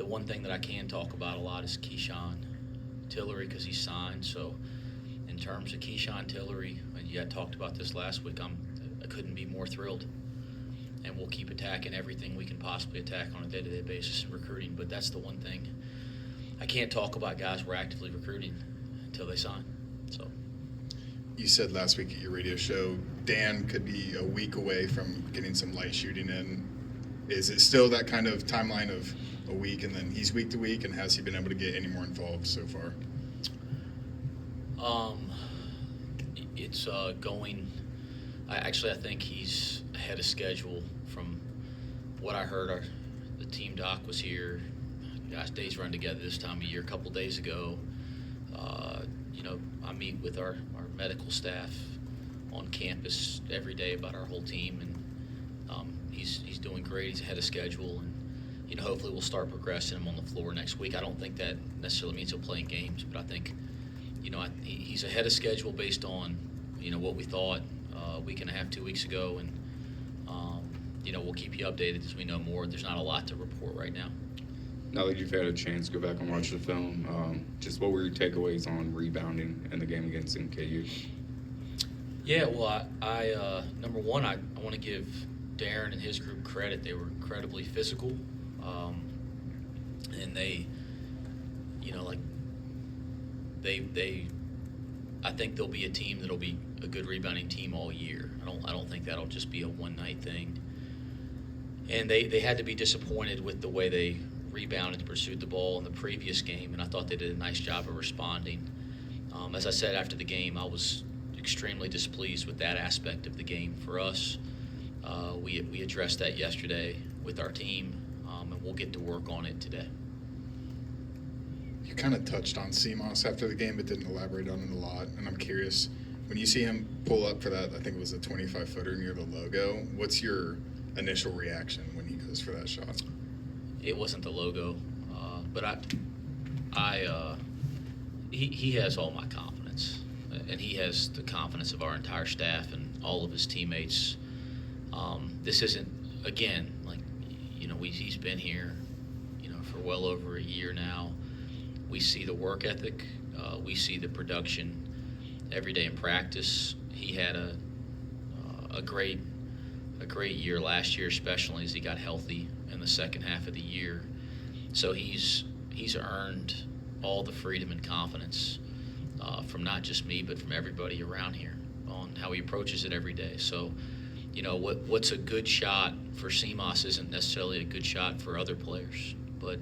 The one thing that I can talk about a lot is Keyshawn Tillery because he's signed. So in terms of Keyshawn Tillery, and you had talked about this last week, I couldn't be more thrilled. And we'll keep attacking everything we can possibly attack on a day-to-day basis in recruiting. But that's the one thing I can't talk about guys we're actively recruiting until they sign. So you said last week at your radio show Dan could be a week away from getting some light shooting in. Is it still that kind of timeline of a week and then he's week to week, and has he been able to get any more involved so far? It's going. I think he's ahead of schedule from what I heard. The team doc was here. Gosh, days run together this time of year. A couple days ago, I meet with our medical staff on campus every day about our whole team, and he's doing great. He's ahead of schedule, and hopefully we'll start progressing him on the floor next week. I don't think that necessarily means he'll play in games, but I think he's ahead of schedule based on what we thought a week and a half, 2 weeks ago, and we'll keep you updated as we know more. There's not a lot to report right now. Now that you've had a chance to go back and watch the film, just what were your takeaways on rebounding in the game against NKU? Yeah, well, I number one, I want to give Darren and his group credit. They were incredibly physical, and they I think they'll be a team that'll be a good rebounding team all year. I don't think that'll just be a one-night thing. And they had to be disappointed with the way they rebounded and pursued the ball in the previous game, and I thought they did a nice job of responding. As I said after the game, I was extremely displeased with that aspect of the game for us. We addressed that yesterday with our team, and we'll get to work on it today. You kind of touched on CMOS after the game, but didn't elaborate on it a lot. And I'm curious, when you see him pull up for that, I think it was a 25-footer near the logo, what's your initial reaction when he goes for that shot? It wasn't the logo, but he has all my confidence, and he has the confidence of our entire staff and all of his teammates. This isn't, again, he's been here, for well over a year now. We see the work ethic. We see the production every day in practice. He had a great year last year, especially as he got healthy in the second half of the year. So he's earned all the freedom and confidence from not just me, but from everybody around here on how he approaches it every day. So, what's a good shot for CMOS isn't necessarily a good shot for other players. But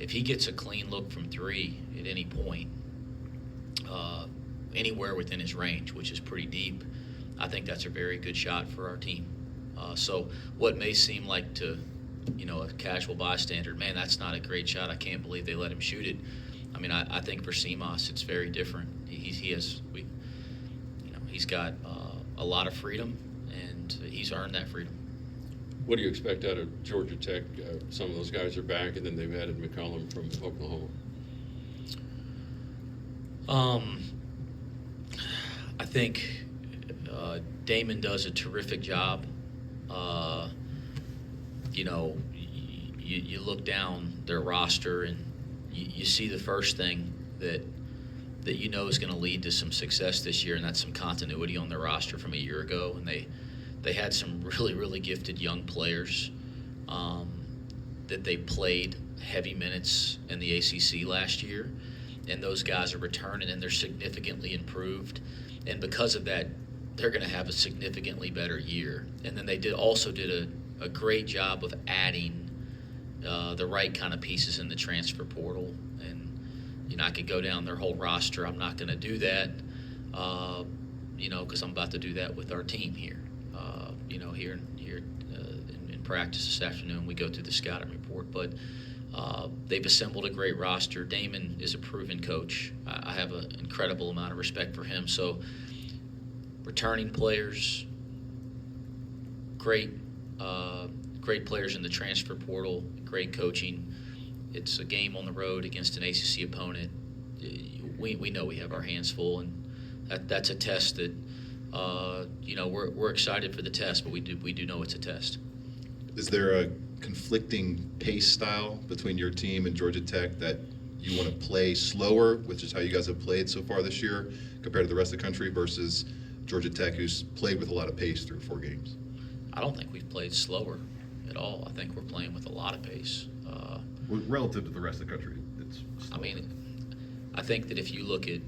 if he gets a clean look from three at any point, anywhere within his range, which is pretty deep, I think that's a very good shot for our team. So what may seem like to, a casual bystander, man, that's not a great shot. I can't believe they let him shoot it. I mean, I think for CMOS, it's very different. He's got a lot of freedom, and he's earned that freedom. What do you expect out of Georgia Tech? Some of those guys are back, and then they've added McCollum from Oklahoma. I think Damon does a terrific job. You look down their roster and you see the first thing that is going to lead to some success this year, and that's some continuity on their roster from a year ago. And they had some really, really gifted young players that they played heavy minutes in the ACC last year, and those guys are returning, and they're significantly improved. And because of that, they're going to have a significantly better year. And then they also did a great job of adding the right kind of pieces in the transfer portal. And, I could go down their whole roster. I'm not going to do that, because I'm about to do that with our team here. Here in practice this afternoon, we go through the scouting report. But they've assembled a great roster. Damon is a proven coach. I have an incredible amount of respect for him. So returning players, great players in the transfer portal, great coaching. It's a game on the road against an ACC opponent. We know we have our hands full, and that's a test that we're excited for the test, but we do know it's a test. Is there a conflicting pace style between your team and Georgia Tech, that you want to play slower, which is how you guys have played so far this year, compared to the rest of the country, versus Georgia Tech, who's played with a lot of pace through 4 games? I don't think we've played slower at all. I think we're playing with a lot of pace. Well, relative to the rest of the country, it's I slower. mean, I think that if you look at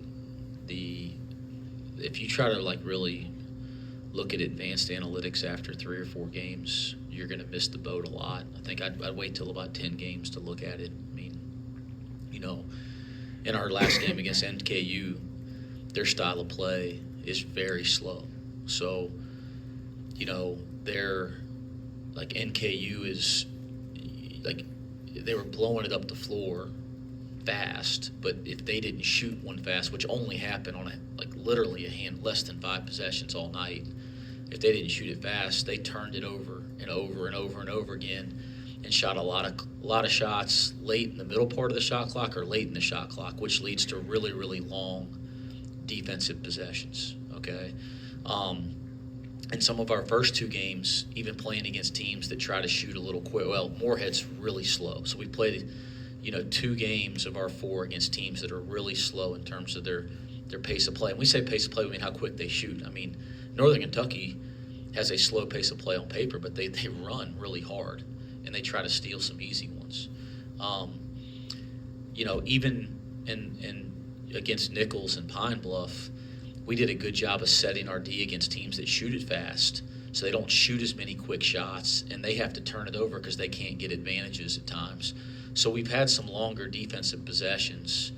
if you try to like really look at advanced analytics after 3 or 4 games, you're going to miss the boat a lot. I think I'd wait till about 10 games to look at it. I mean, you know, in our last game against NKU, their style of play is very slow. So, you know, they're like NKU is like they were blowing it up the floor fast, but if they didn't shoot one fast, which only happened on literally less than 5 possessions all night, if they didn't shoot it fast, they turned it over and over and over and over again, and shot a lot of shots late in the middle part of the shot clock or late in the shot clock, which leads to really, really long defensive possessions. Okay. And some of our first 2 games, even playing against teams that try to shoot a little quick, well, Moorhead's really slow. So we played, 2 games of our 4 against teams that are really slow in terms of their pace of play. And we say pace of play, we mean how quick they shoot. I mean, Northern Kentucky has a slow pace of play on paper, but they run really hard, and they try to steal some easy ones. Even in against Nichols and Pine Bluff, we did a good job of setting our D against teams that shoot it fast, so they don't shoot as many quick shots, and they have to turn it over because they can't get advantages at times. So we've had some longer defensive possessions,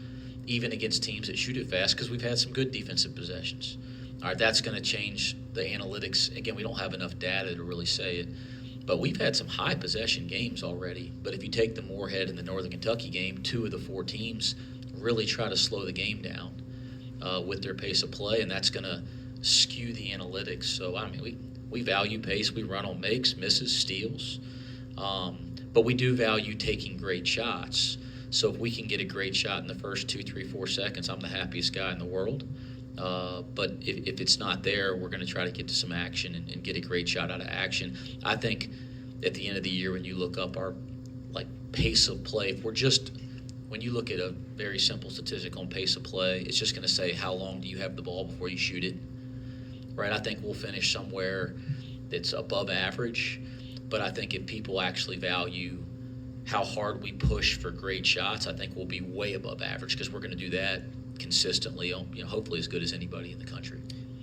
even against teams that shoot it fast, because we've had some good defensive possessions. All right, that's going to change the analytics. Again, we don't have enough data to really say it, but we've had some high possession games already. But if you take the Moorhead and the Northern Kentucky game, 2 of the 4 teams really try to slow the game down with their pace of play, and that's going to skew the analytics. So, I mean, we value pace. We run on makes, misses, steals. But we do value taking great shots. So if we can get a great shot in the first 2, 3, 4 seconds, I'm the happiest guy in the world. But if it's not there, we're going to try to get to some action and get a great shot out of action. I think at the end of the year, when you look up our pace of play, when you look at a very simple statistic on pace of play, it's just going to say how long do you have the ball before you shoot it, right? I think we'll finish somewhere that's above average, but I think if people actually value how hard we push for great shots, I think we'll be way above average, because we're going to do that consistently, hopefully as good as anybody in the country.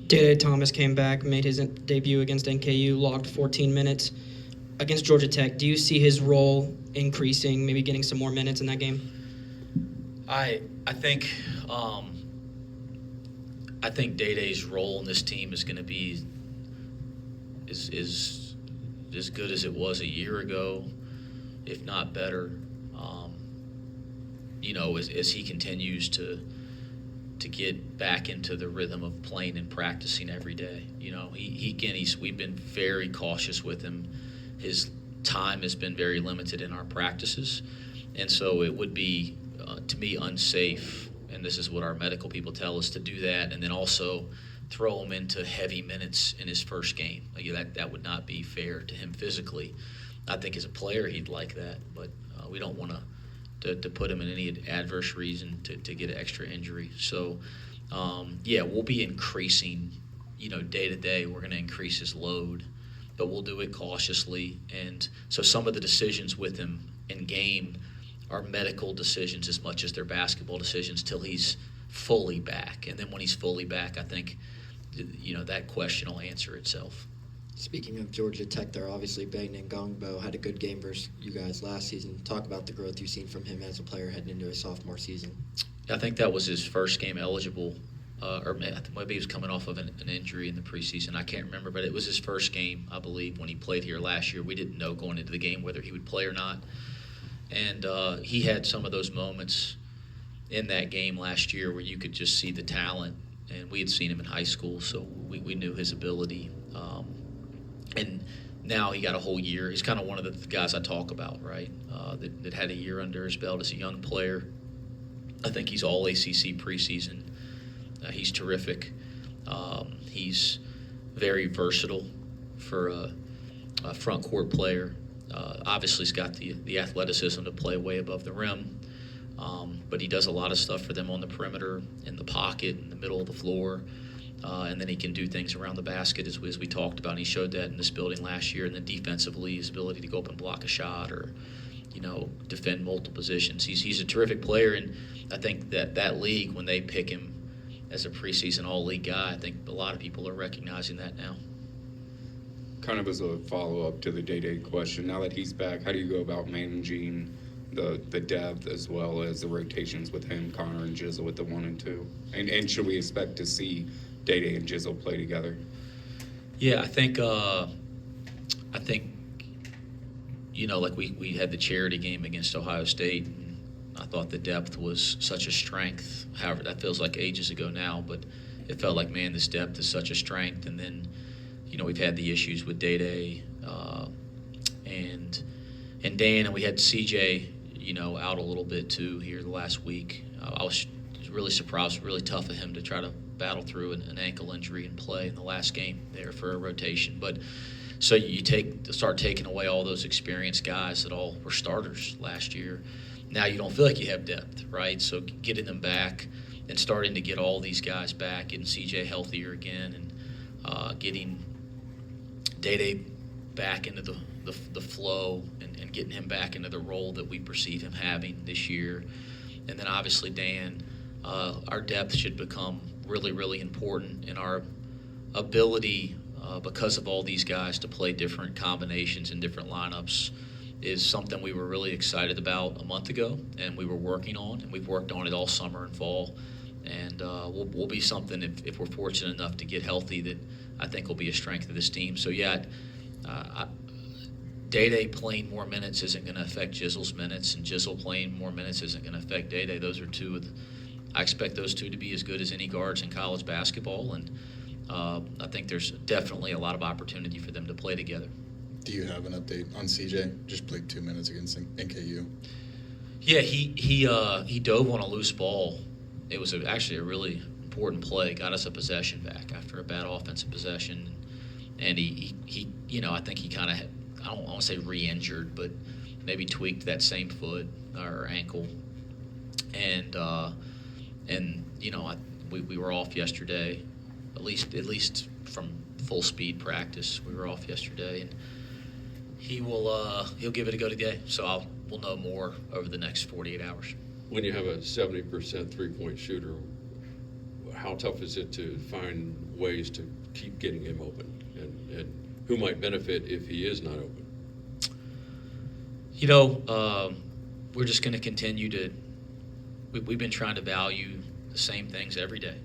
Dede Thomas came back, made his debut against NKU, logged 14 minutes. Against Georgia Tech, do you see his role increasing, maybe getting some more minutes in that game? I think Dede's role in this team is going to be is as good as it was a year ago, if not better. As he continues to get back into the rhythm of playing and practicing every day. We've been very cautious with him. His time has been very limited in our practices, and so it would be to me unsafe, and this is what our medical people tell us, to do that and then also throw him into heavy minutes in his first game. That would not be fair to him physically. I think as a player he'd like that, but we don't want to put him in any adverse reason to get an extra injury. So we'll be increasing, day to day. We're going to increase his load, but we'll do it cautiously. And so some of the decisions with him in game are medical decisions as much as they're basketball decisions till he's fully back. And then when he's fully back, I think, that question will answer itself. Speaking of Georgia Tech, they're obviously Bagnan Gongbo had a good game versus you guys last season. Talk about the growth you've seen from him as a player heading into his sophomore season. I think that was his first game eligible, or maybe he was coming off of an injury in the preseason. I can't remember, but it was his first game, I believe, when he played here last year. We didn't know going into the game whether he would play or not. And he had some of those moments in that game last year where you could just see the talent, and we had seen him in high school, so we knew his ability. And now he got a whole year. He's kind of one of the guys I talk about, right, that had a year under his belt as a young player. I think he's all ACC preseason. He's terrific. He's very versatile for a front court player. Obviously, he's got the athleticism to play way above the rim, but he does a lot of stuff for them on the perimeter, in the pocket, in the middle of the floor, and then he can do things around the basket, as we talked about. And he showed that in this building last year. And then defensively, his ability to go up and block a shot or, defend multiple positions. He's a terrific player, and I think that league, when they pick him as a preseason all-league guy, I think a lot of people are recognizing that now. Kind of as a follow-up to the Day question, now that he's back, how do you go about managing the depth as well as the rotations with him, Connor, and Jizzle with the 1 and 2? And should we expect to see Day and Jizzle play together? Yeah, I think like we had the charity game against Ohio State, and I thought the depth was such a strength. However, that feels like ages ago now, but it felt like, man, this depth is such a strength. And then, we've had the issues with Day and Dan, and we had CJ, out a little bit too here the last week. I was really surprised, really tough of him to try to battle through an ankle injury and play in the last game there for a rotation. But so you start taking away all those experienced guys that all were starters last year. Now you don't feel like you have depth, right? So getting them back and starting to get all these guys back, getting CJ healthier again, and getting Day back into the flow and getting him back into the role that we perceive him having this year. And then obviously Dan, our depth should become really, really important in our ability, because of all these guys, to play different combinations and different lineups is something we were really excited about a month ago, and we were working on, and we've worked on it all summer and fall. And we'll be something, if we're fortunate enough to get healthy, that I think will be a strength of this team. So, yeah, Day playing more minutes isn't going to affect Jizzle's minutes, and Jizzle playing more minutes isn't going to affect Day. Those are I expect those two to be as good as any guards in college basketball, and I think there's definitely a lot of opportunity for them to play together. Do you have an update on CJ? Just played 2 minutes against NKU. Yeah, he dove on a loose ball. It was actually a really important play. Got us a possession back after a bad offensive possession, and he I think he kind of, I don't want to say re-injured, but maybe tweaked that same foot or ankle, and we were off yesterday, at least from full speed practice. We were off yesterday, and he'll give it a go today. So we'll know more over the next 48 hours. When you have a 70% three-point shooter, how tough is it to find ways to keep getting him open, and who might benefit if he is not open? We're just going to continue to. We've been trying to value the same things every day.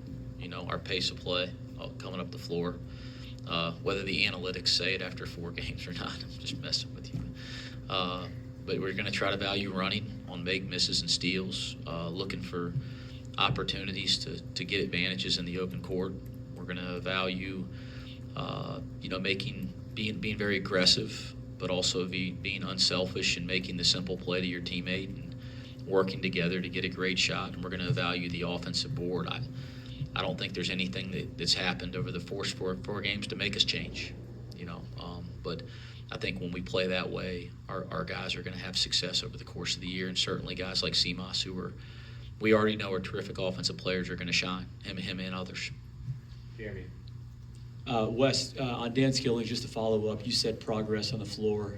Our pace of play, coming up the floor, whether the analytics say it after 4 games or not. I'm just messing with you. But we're going to try to value running on make misses and steals, looking for opportunities to get advantages in the open court. We're going to value, being very aggressive, but also being unselfish and making the simple play to your teammate and working together to get a great shot. And we're going to value the offensive board. I don't think there's anything that's happened over the first four games to make us change, but I think when we play that way, our guys are going to have success over the course of the year, and certainly guys like Simas, who we already know are terrific offensive players, are going to shine, him and others. Jeremy. Wes, on Dan Skilling, just to follow up, you said progress on the floor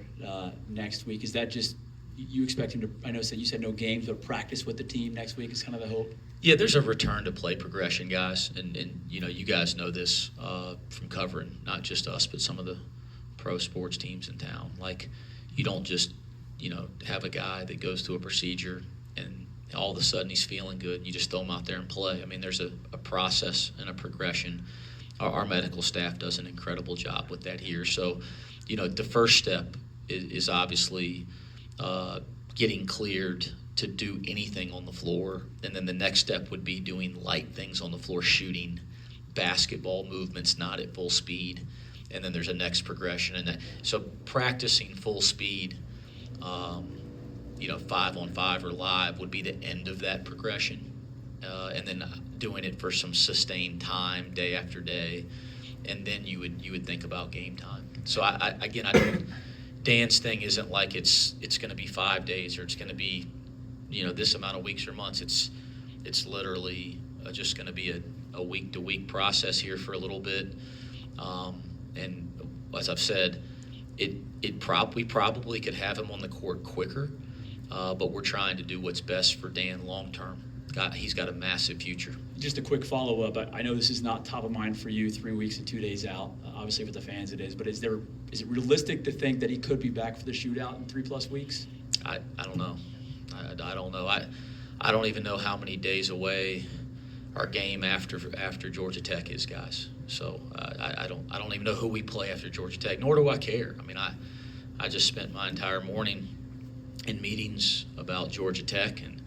next week. Is that just you expect him to? I know you said no games, but practice with the team next week is kind of the hope. Yeah, there's a return to play progression, guys, and you guys know this from covering not just us, but some of the pro sports teams in town. Like, you don't just have a guy that goes through a procedure and all of a sudden he's feeling good. You just throw him out there and play. I mean, there's a process and a progression. Our medical staff does an incredible job with that here. So, the first step is obviously getting cleared to do anything on the floor. And then the next step would be doing light things on the floor, shooting, basketball movements, not at full speed. And then there's a next progression. So practicing full speed, 5-on-5 or live would be the end of that progression. And then doing it for some sustained time, day after day. And then you would think about game time. So I Dan's thing isn't like it's going to be 5 days or it's going to be, this amount of weeks or months. It's literally just going to be a week-to-week process here for a little bit. And as I've said, we probably could have him on the court quicker, but we're trying to do what's best for Dan long-term. He's got a massive future. Just a quick follow-up. I know this is not top of mind for you 3 weeks and 2 days out. Obviously for the fans it is, but is it realistic to think that he could be back for the shootout in 3+ weeks? I don't know. I don't know. I don't even know how many days away our game after Georgia Tech is, guys. So I don't even know who we play after Georgia Tech, nor do I care. I mean, I just spent my entire morning in meetings about Georgia Tech, and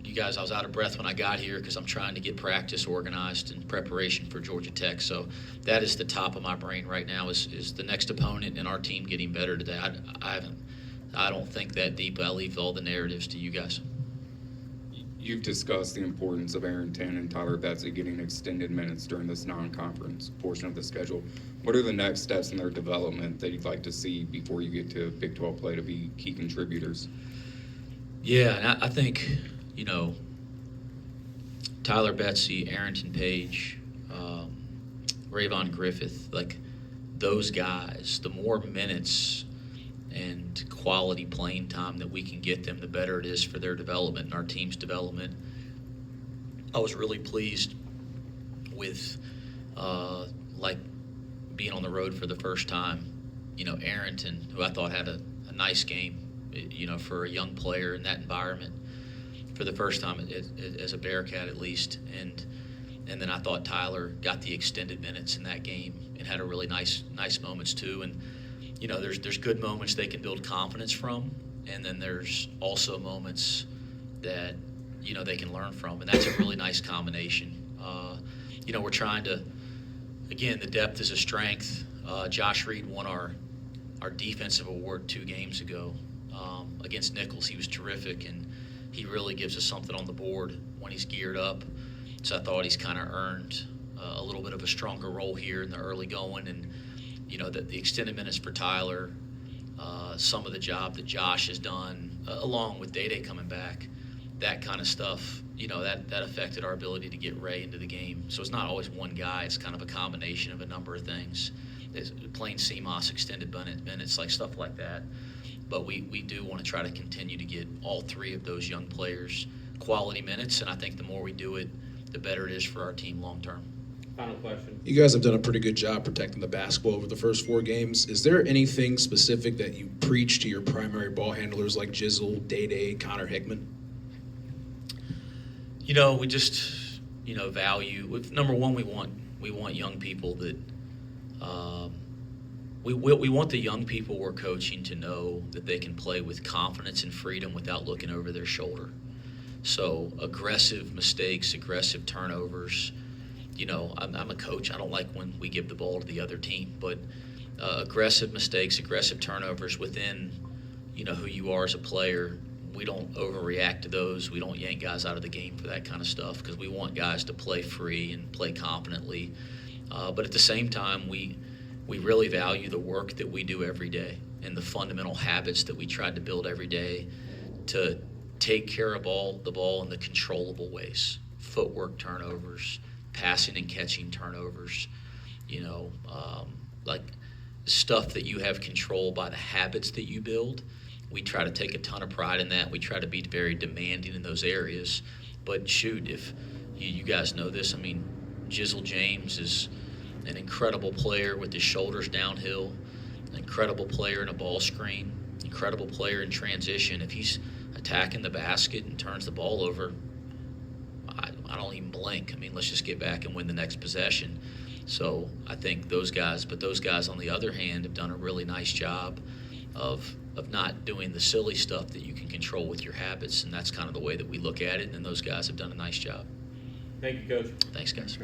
you guys, I was out of breath when I got here because I'm trying to get practice organized in preparation for Georgia Tech. So that is the top of my brain right now is the next opponent and our team getting better today. I don't think that deep. I leave all the narratives to you guys. You've discussed the importance of Arrington and Tyler Betsy getting extended minutes during this non-conference portion of the schedule. What are the next steps in their development that you'd like to see before you get to Big 12 play to be key contributors? Yeah, and I think, Tyler Betsy, Arrington Page, Rayvon Griffith, like those guys, the more minutes and quality playing time that we can get them, the better it is for their development and our team's development. I was really pleased with, being on the road for the first time. Arrington, who I thought had a nice game, for a young player in that environment for the first time as a Bearcat at least. And then I thought Tyler got the extended minutes in that game and had a really nice moments too. And, there's good moments they can build confidence from. And then there's also moments that, they can learn from. And that's a really nice combination. We're trying to, again, the depth is a strength. Josh Reed won our defensive award 2 games ago. Against Nichols, he was terrific, and he really gives us something on the board when he's geared up. So I thought he's kind of earned a little bit of a stronger role here in the early going, and the extended minutes for Tyler, some of the job that Josh has done, along with Day coming back, that kind of stuff. That affected our ability to get Ray into the game. So it's not always one guy; it's kind of a combination of a number of things. It's playing CMOS extended minutes, like stuff like that. But we do want to try to continue to get all 3 of those young players quality minutes, and I think the more we do it, the better it is for our team long term. Final question. You guys have done a pretty good job protecting the basketball over the first 4 games. Is there anything specific that you preach to your primary ball handlers like Jizzle, Day, Connor Hickman? We just, value. Number one, we want young people that we want the young people we're coaching to know that they can play with confidence and freedom without looking over their shoulder. So aggressive mistakes, aggressive turnovers. I'm a coach. I don't like when we give the ball to the other team, but aggressive mistakes, aggressive turnovers within, who you are as a player. We don't overreact to those. We don't yank guys out of the game for that kind of stuff because we want guys to play free and play confidently. But at the same time, we really value the work that we do every day and the fundamental habits that we try to build every day to take care of the ball in the controllable ways. Footwork turnovers, passing and catching turnovers, like stuff that you have control by the habits that you build. We try to take a ton of pride in that. We try to be very demanding in those areas. But shoot, if you guys know this, Jizzle James is an incredible player with his shoulders downhill, an incredible player in a ball screen, incredible player in transition. If he's attacking the basket and turns the ball over, I don't even blink. Let's just get back and win the next possession. So I think those guys on the other hand have done a really nice job of not doing the silly stuff that you can control with your habits, and that's kind of the way that we look at it, and those guys have done a nice job. Thank you, Coach. Thanks, guys.